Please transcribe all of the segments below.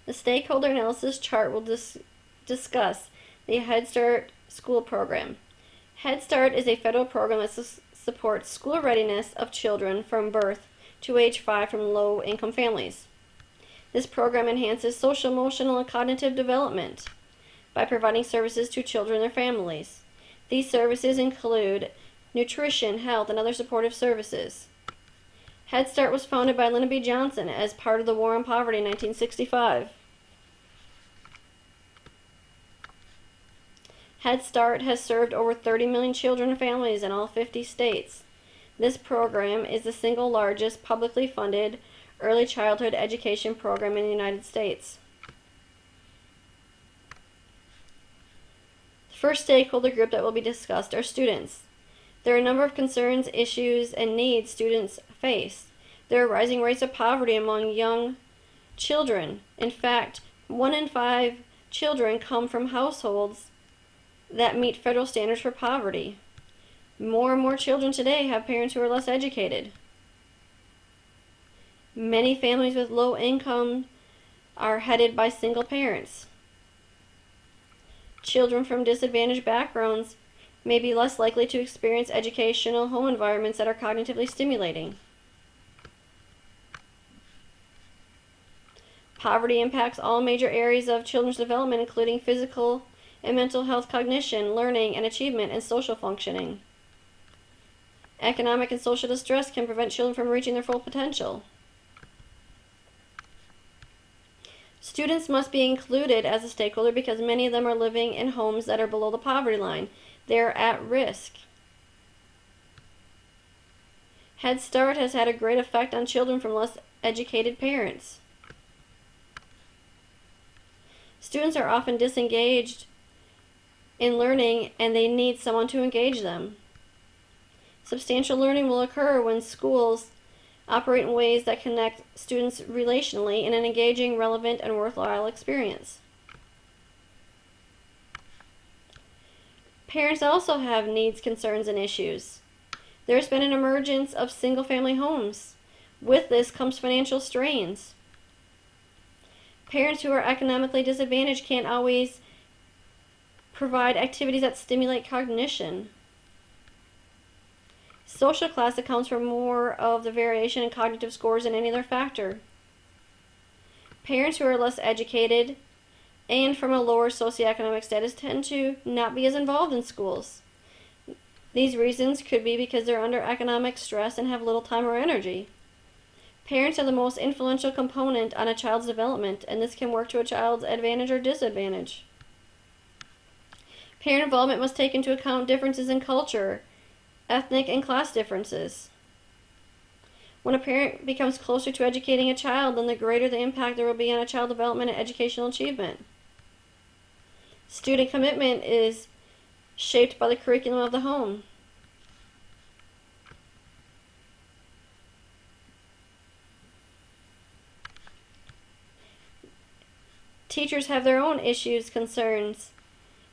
The stakeholder analysis chart will discuss the Head Start school program. Head Start is a federal program that supports school readiness of children from birth to age 5 from low-income families. This program enhances social, emotional, and cognitive development by providing services to children and their families. These services include nutrition, health, and other supportive services. Head Start was founded by Lyndon B. Johnson as part of the War on Poverty in 1965. Head Start has served over 30 million children and families in all 50 states. This program is the single largest publicly funded early childhood education program in the United States. The first stakeholder group that will be discussed are students. There are a number of concerns, issues, and needs students face. There are rising rates of poverty among young children. In fact, 1 in 5 children come from households that meet federal standards for poverty. More and more children today have parents who are less educated. Many families with low income are headed by single parents. Children from disadvantaged backgrounds may be less likely to experience educational home environments that are cognitively stimulating. Poverty impacts all major areas of children's development, including physical and mental health, cognition, learning and achievement, and social functioning. Economic and social distress can prevent children from reaching their full potential. Students must be included as a stakeholder because many of them are living in homes that are below the poverty line. They are at risk. Head Start has had a great effect on children from less educated parents. Students are often disengaged in learning and they need someone to engage them. Substantial learning will occur when schools operate in ways that connect students relationally in an engaging, relevant, and worthwhile experience. Parents also have needs, concerns, and issues. There's been an emergence of single-family homes. With this comes financial strains. Parents who are economically disadvantaged can't always provide activities that stimulate cognition. Social class accounts for more of the variation in cognitive scores than any other factor. Parents who are less educated and from a lower socioeconomic status tend to not be as involved in schools. These reasons could be because they're under economic stress and have little time or energy. Parents are the most influential component on a child's development, and this can work to a child's advantage or disadvantage. Parent involvement must take into account differences in culture, ethnic, and class differences. When a parent becomes closer to educating a child, then the greater the impact there will be on a child's development and educational achievement. Student commitment is shaped by the curriculum of the home. Teachers have their own issues, concerns,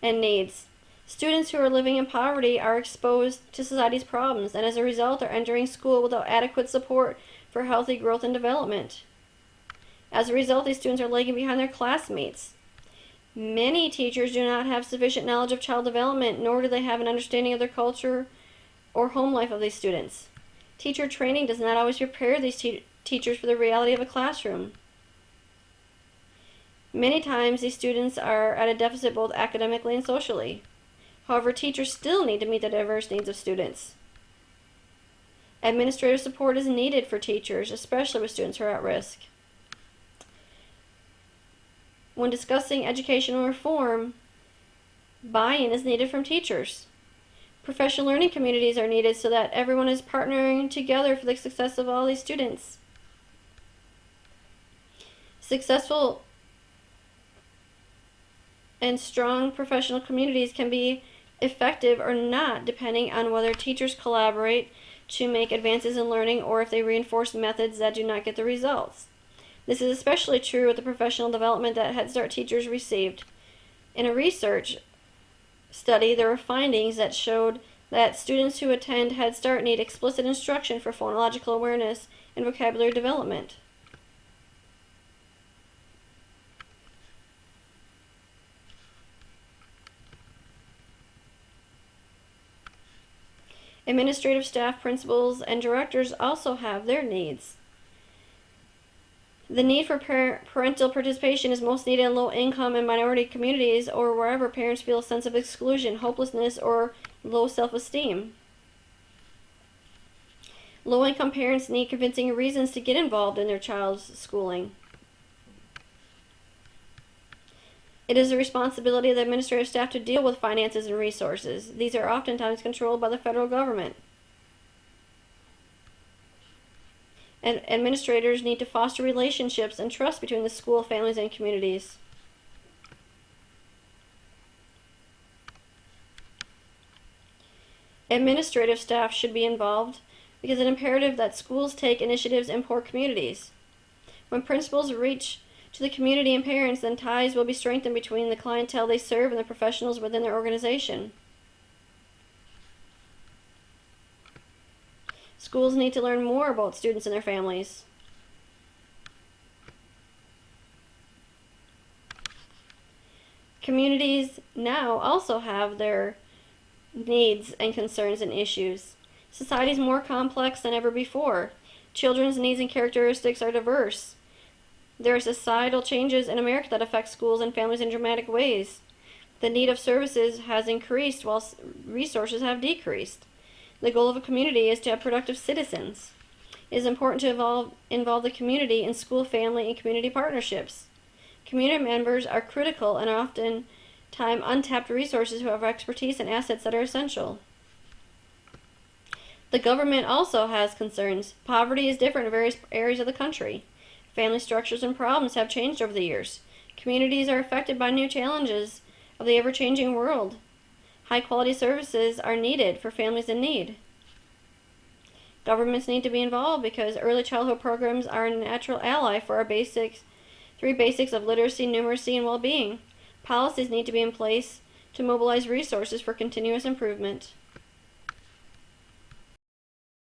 and needs. Students who are living in poverty are exposed to society's problems and as a result are entering school without adequate support for healthy growth and development. As a result, these students are lagging behind their classmates. Many teachers do not have sufficient knowledge of child development, nor do they have an understanding of their culture or home life of these students. Teacher training does not always prepare these teachers for the reality of a classroom. Many times these students are at a deficit both academically and socially. However, teachers still need to meet the diverse needs of students. Administrative support is needed for teachers, especially with students who are at risk. When discussing educational reform, buy-in is needed from teachers. Professional learning communities are needed so that everyone is partnering together for the success of all these students. Successful and strong professional communities can be effective or not depending on whether teachers collaborate to make advances in learning or if they reinforce methods that do not get the results. This is especially true with the professional development that Head Start teachers received. In a research study, there were findings that showed that students who attend Head Start need explicit instruction for phonological awareness and vocabulary development. Administrative staff, principals, and directors also have their needs. The need for parental participation is most needed in low-income and minority communities or wherever parents feel a sense of exclusion, hopelessness, or low self-esteem. Low-income parents need convincing reasons to get involved in their child's schooling. It is the responsibility of the administrative staff to deal with finances and resources. These are oftentimes controlled by the federal government. And administrators need to foster relationships and trust between the school, families, and communities. Administrative staff should be involved because it's imperative that schools take initiatives in poor communities. When principals reach to the community and parents, then ties will be strengthened between the clientele they serve and the professionals within their organization. Schools need to learn more about students and their families. Communities now also have their needs and concerns and issues. Society is more complex than ever before. Children's needs and characteristics are diverse. There are societal changes in America that affect schools and families in dramatic ways. The need of services has increased while resources have decreased. The goal of a community is to have productive citizens. It is important to involve the community in school, family, and community partnerships. Community members are critical and are often untapped resources who have expertise and assets that are essential. The government also has concerns. Poverty is different in various areas of the country. Family structures and problems have changed over the years. Communities are affected by new challenges of the ever-changing world. High-quality services are needed for families in need. Governments need to be involved because early childhood programs are a natural ally for our three basics of literacy, numeracy, and well-being. Policies need to be in place to mobilize resources for continuous improvement.